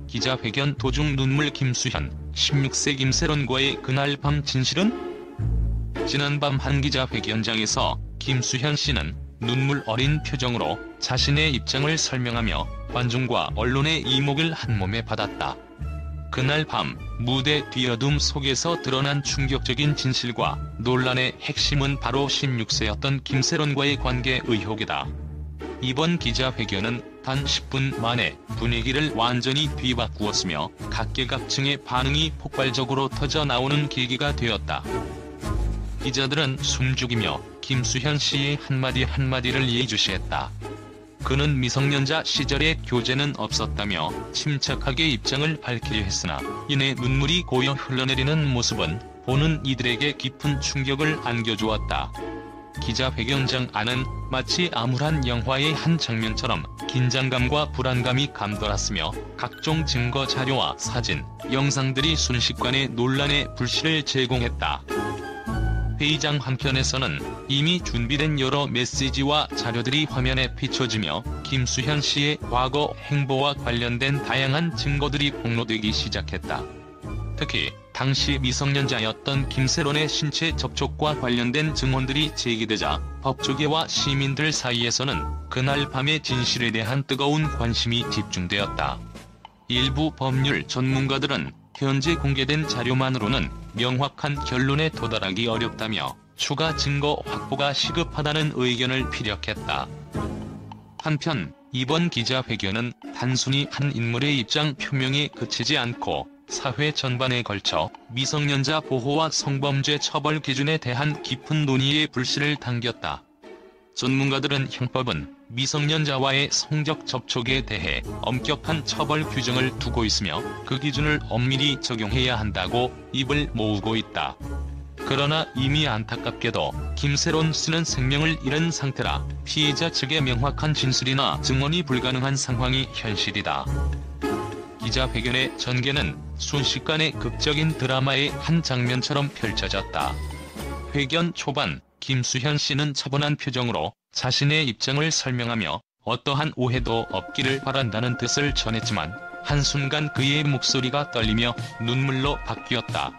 기자회견 도중 눈물 김수현, 16세 김세론과의 그날 밤 진실은? 지난밤 한 기자회견장에서 김수현 씨는 눈물 어린 표정으로 자신의 입장을 설명하며 관중과 언론의 이목을 한몸에 받았다. 그날 밤 무대 뒤어둠 속에서 드러난 충격적인 진실과 논란의 핵심은 바로 16세였던 김세론과의 관계 의혹이다. 이번 기자회견은 단 10분 만에 분위기를 완전히 뒤바꾸었으며 각계각층의 반응이 폭발적으로 터져나오는 계기가 되었다. 기자들은 숨죽이며 김수현 씨의 한마디 한마디를 예의주시했다. 그는 미성년자 시절에 교제는 없었다며 침착하게 입장을 밝히려 했으나 이내 눈물이 고여 흘러내리는 모습은 보는 이들에게 깊은 충격을 안겨주었다. 기자회견장 안은 마치 암울한 영화의 한 장면처럼 긴장감과 불안감이 감돌았으며 각종 증거 자료와 사진, 영상들이 순식간에 논란의 불씨를 제공했다. 회의장 한편에서는 이미 준비된 여러 메시지와 자료들이 화면에 비춰지며 김수현 씨의 과거 행보와 관련된 다양한 증거들이 폭로되기 시작했다. 특히 당시 미성년자였던 김세론의 신체 접촉과 관련된 증언들이 제기되자 법조계와 시민들 사이에서는 그날 밤의 진실에 대한 뜨거운 관심이 집중되었다. 일부 법률 전문가들은 현재 공개된 자료만으로는 명확한 결론에 도달하기 어렵다며 추가 증거 확보가 시급하다는 의견을 피력했다. 한편 이번 기자회견은 단순히 한 인물의 입장 표명에 그치지 않고 사회 전반에 걸쳐 미성년자 보호와 성범죄 처벌 기준에 대한 깊은 논의의 불씨를 당겼다. 전문가들은 형법은 미성년자와의 성적 접촉에 대해 엄격한 처벌 규정을 두고 있으며 그 기준을 엄밀히 적용해야 한다고 입을 모으고 있다. 그러나 이미 안타깝게도 김세론 씨는 생명을 잃은 상태라 피해자 측의 명확한 진술이나 증언이 불가능한 상황이 현실이다. 기자회견의 전개는 순식간에 극적인 드라마의 한 장면처럼 펼쳐졌다. 회견 초반 김수현 씨는 차분한 표정으로 자신의 입장을 설명하며 어떠한 오해도 없기를 바란다는 뜻을 전했지만 한순간 그의 목소리가 떨리며 눈물로 바뀌었다.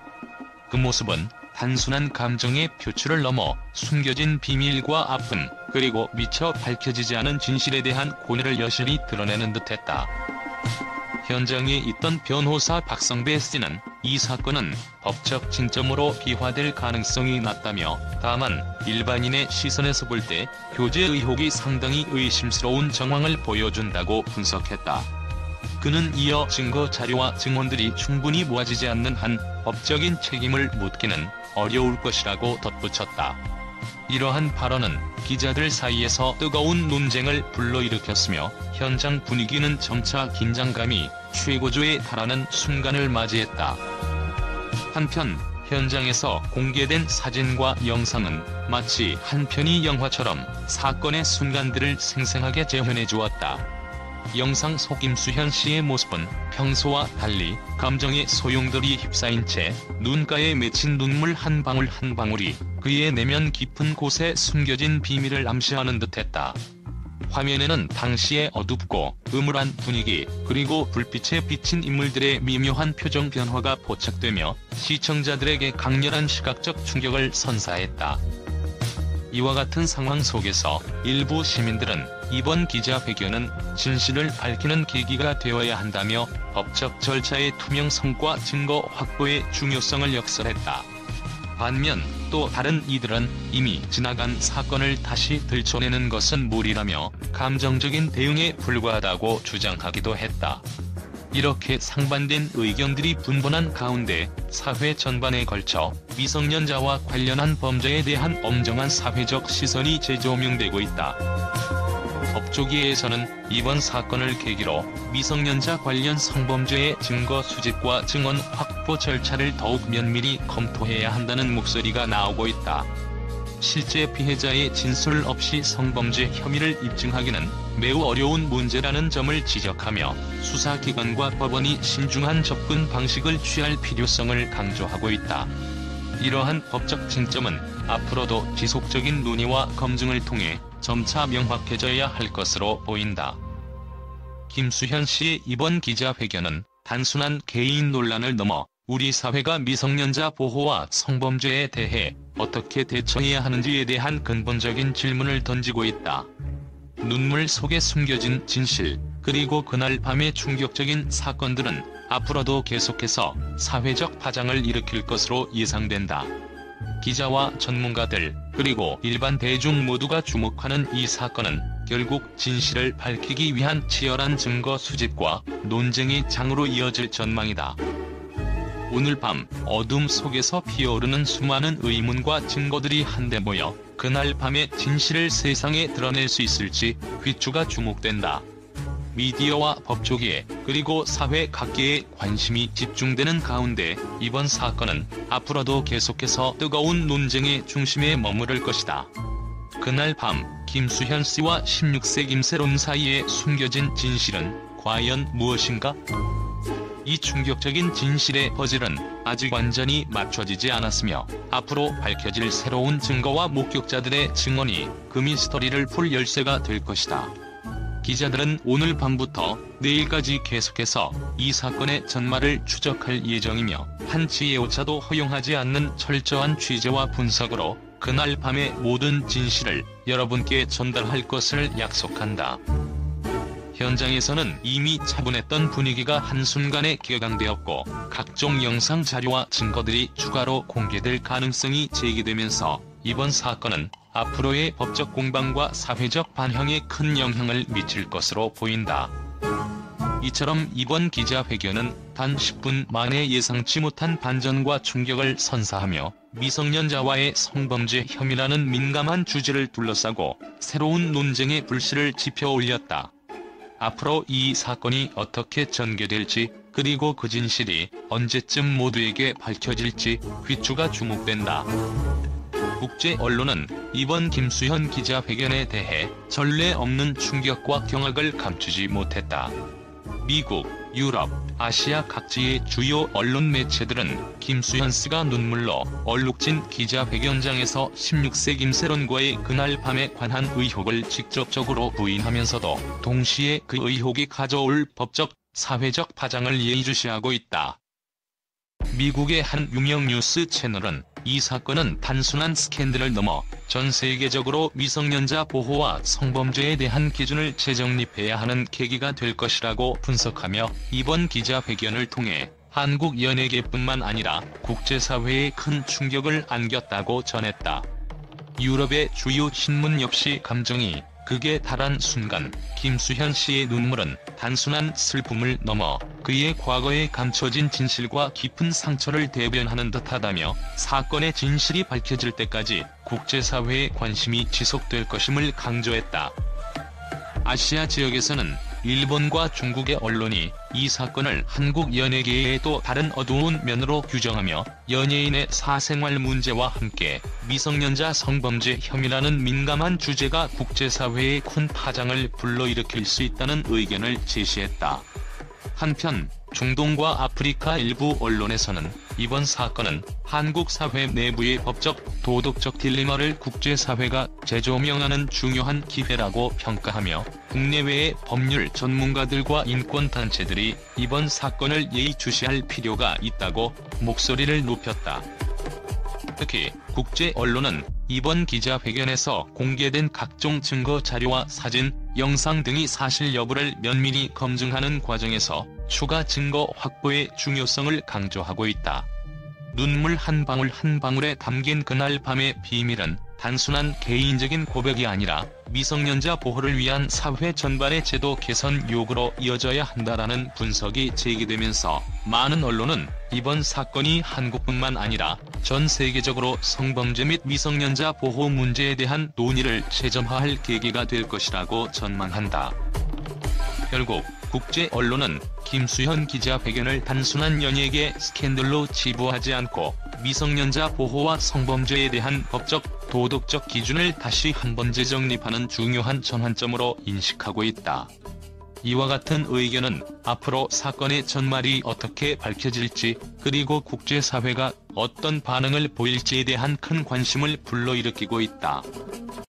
그 모습은 단순한 감정의 표출을 넘어 숨겨진 비밀과 아픔, 그리고 미처 밝혀지지 않은 진실에 대한 고뇌를 여실히 드러내는 듯했다. 현장에 있던 변호사 박성배 씨는 이 사건은 법적 쟁점으로 비화될 가능성이 낮다며 다만 일반인의 시선에서 볼 때 교제 의혹이 상당히 의심스러운 정황을 보여준다고 분석했다. 그는 이어 증거 자료와 증언들이 충분히 모아지지 않는 한 법적인 책임을 묻기는 어려울 것이라고 덧붙였다. 이러한 발언은 기자들 사이에서 뜨거운 논쟁을 불러일으켰으며 현장 분위기는 점차 긴장감이 최고조에 달하는 순간을 맞이했다. 한편 현장에서 공개된 사진과 영상은 마치 한 편의 영화처럼 사건의 순간들을 생생하게 재현해 주었다. 영상 속 김수현 씨의 모습은 평소와 달리 감정의 소용돌이 휩싸인 채 눈가에 맺힌 눈물 한 방울 한 방울이 그의 내면 깊은 곳에 숨겨진 비밀을 암시하는 듯했다. 화면에는 당시의 어둡고 음울한 분위기, 그리고 불빛에 비친 인물들의 미묘한 표정 변화가 포착되며 시청자들에게 강렬한 시각적 충격을 선사했다. 이와 같은 상황 속에서 일부 시민들은 이번 기자회견은 진실을 밝히는 계기가 되어야 한다며 법적 절차의 투명성과 증거 확보의 중요성을 역설했다. 반면 또 다른 이들은 이미 지나간 사건을 다시 들춰내는 것은 무리라며 감정적인 대응에 불과하다고 주장하기도 했다. 이렇게 상반된 의견들이 분분한 가운데 사회 전반에 걸쳐 미성년자와 관련한 범죄에 대한 엄정한 사회적 시선이 재조명되고 있다. 법조계에서는 이번 사건을 계기로 미성년자 관련 성범죄의 증거 수집과 증언 확보 절차를 더욱 면밀히 검토해야 한다는 목소리가 나오고 있다. 실제 피해자의 진술 없이 성범죄 혐의를 입증하기는 매우 어려운 문제라는 점을 지적하며 수사기관과 법원이 신중한 접근 방식을 취할 필요성을 강조하고 있다. 이러한 법적 쟁점은 앞으로도 지속적인 논의와 검증을 통해 점차 명확해져야 할 것으로 보인다. 김수현 씨의 이번 기자회견은 단순한 개인 논란을 넘어 우리 사회가 미성년자 보호와 성범죄에 대해 어떻게 대처해야 하는지에 대한 근본적인 질문을 던지고 있다. 눈물 속에 숨겨진 진실, 그리고 그날 밤의 충격적인 사건들은 앞으로도 계속해서 사회적 파장을 일으킬 것으로 예상된다. 기자와 전문가들, 그리고 일반 대중 모두가 주목하는 이 사건은 결국 진실을 밝히기 위한 치열한 증거 수집과 논쟁의 장으로 이어질 전망이다. 오늘 밤 어둠 속에서 피어오르는 수많은 의문과 증거들이 한데 모여 그날 밤의 진실을 세상에 드러낼 수 있을지 귀추가 주목된다. 미디어와 법조계, 그리고 사회 각계의 관심이 집중되는 가운데 이번 사건은 앞으로도 계속해서 뜨거운 논쟁의 중심에 머무를 것이다. 그날 밤 김수현 씨와 16세 김세론 사이에 숨겨진 진실은 과연 무엇인가? 이 충격적인 진실의 퍼즐은 아직 완전히 맞춰지지 않았으며 앞으로 밝혀질 새로운 증거와 목격자들의 증언이 그 미스터리를 풀 열쇠가 될 것이다. 기자들은 오늘 밤부터 내일까지 계속해서 이 사건의 전말을 추적할 예정이며 한치의 오차도 허용하지 않는 철저한 취재와 분석으로 그날 밤의 모든 진실을 여러분께 전달할 것을 약속한다. 현장에서는 이미 차분했던 분위기가 한순간에 격앙되었고 각종 영상 자료와 증거들이 추가로 공개될 가능성이 제기되면서 이번 사건은 앞으로의 법적 공방과 사회적 반향에 큰 영향을 미칠 것으로 보인다. 이처럼 이번 기자회견은 단 10분 만에 예상치 못한 반전과 충격을 선사하며 미성년자와의 성범죄 혐의라는 민감한 주제를 둘러싸고 새로운 논쟁의 불씨를 지펴 올렸다. 앞으로 이 사건이 어떻게 전개될지, 그리고 그 진실이 언제쯤 모두에게 밝혀질지 귀추가 주목된다. 국제 언론은 이번 김수현 기자회견에 대해 전례 없는 충격과 경악을 감추지 못했다. 미국, 유럽, 아시아 각지의 주요 언론 매체들은 김수현 씨가 눈물로 얼룩진 기자회견장에서 16세 김세론과의 그날 밤에 관한 의혹을 직접적으로 부인하면서도 동시에 그 의혹이 가져올 법적, 사회적 파장을 예의주시하고 있다. 미국의 한 유명 뉴스 채널은 이 사건은 단순한 스캔들을 넘어 전 세계적으로 미성년자 보호와 성범죄에 대한 기준을 재정립해야 하는 계기가 될 것이라고 분석하며 이번 기자회견을 통해 한국 연예계뿐만 아니라 국제사회에 큰 충격을 안겼다고 전했다. 유럽의 주요 신문 역시 감정이 극에 달한 순간 김수현 씨의 눈물은 단순한 슬픔을 넘어 그의 과거에 감춰진 진실과 깊은 상처를 대변하는 듯하다며 사건의 진실이 밝혀질 때까지 국제사회의 관심이 지속될 것임을 강조했다. 아시아 지역에서는 일본과 중국의 언론이 이 사건을 한국 연예계의 또 다른 어두운 면으로 규정하며 연예인의 사생활 문제와 함께 미성년자 성범죄 혐의라는 민감한 주제가 국제사회에 큰 파장을 불러일으킬 수 있다는 의견을 제시했다. 한편 중동과 아프리카 일부 언론에서는 이번 사건은 한국 사회 내부의 법적, 도덕적 딜레마를 국제사회가 재조명하는 중요한 기회라고 평가하며 국내외의 법률 전문가들과 인권단체들이 이번 사건을 예의주시할 필요가 있다고 목소리를 높였다. 특히 국제 언론은 이번 기자회견에서 공개된 각종 증거 자료와 사진, 영상 등이 사실 여부를 면밀히 검증하는 과정에서 추가 증거 확보의 중요성을 강조하고 있다. 눈물 한 방울 한 방울에 담긴 그날 밤의 비밀은 단순한 개인적인 고백이 아니라 미성년자 보호를 위한 사회 전반의 제도 개선 요구로 이어져야 한다라는 분석이 제기되면서 많은 언론은 이번 사건이 한국뿐만 아니라 전 세계적으로 성범죄 및 미성년자 보호 문제에 대한 논의를 재점화할 계기가 될 것이라고 전망한다. 결국 국제 언론은 김수현 기자회견을 단순한 연예계 스캔들로 치부하지 않고 미성년자 보호와 성범죄에 대한 법적, 도덕적 기준을 다시 한번 재정립하는 중요한 전환점으로 인식하고 있다. 이와 같은 의견은 앞으로 사건의 전말이 어떻게 밝혀질지, 그리고 국제사회가 어떤 반응을 보일지에 대한 큰 관심을 불러일으키고 있다.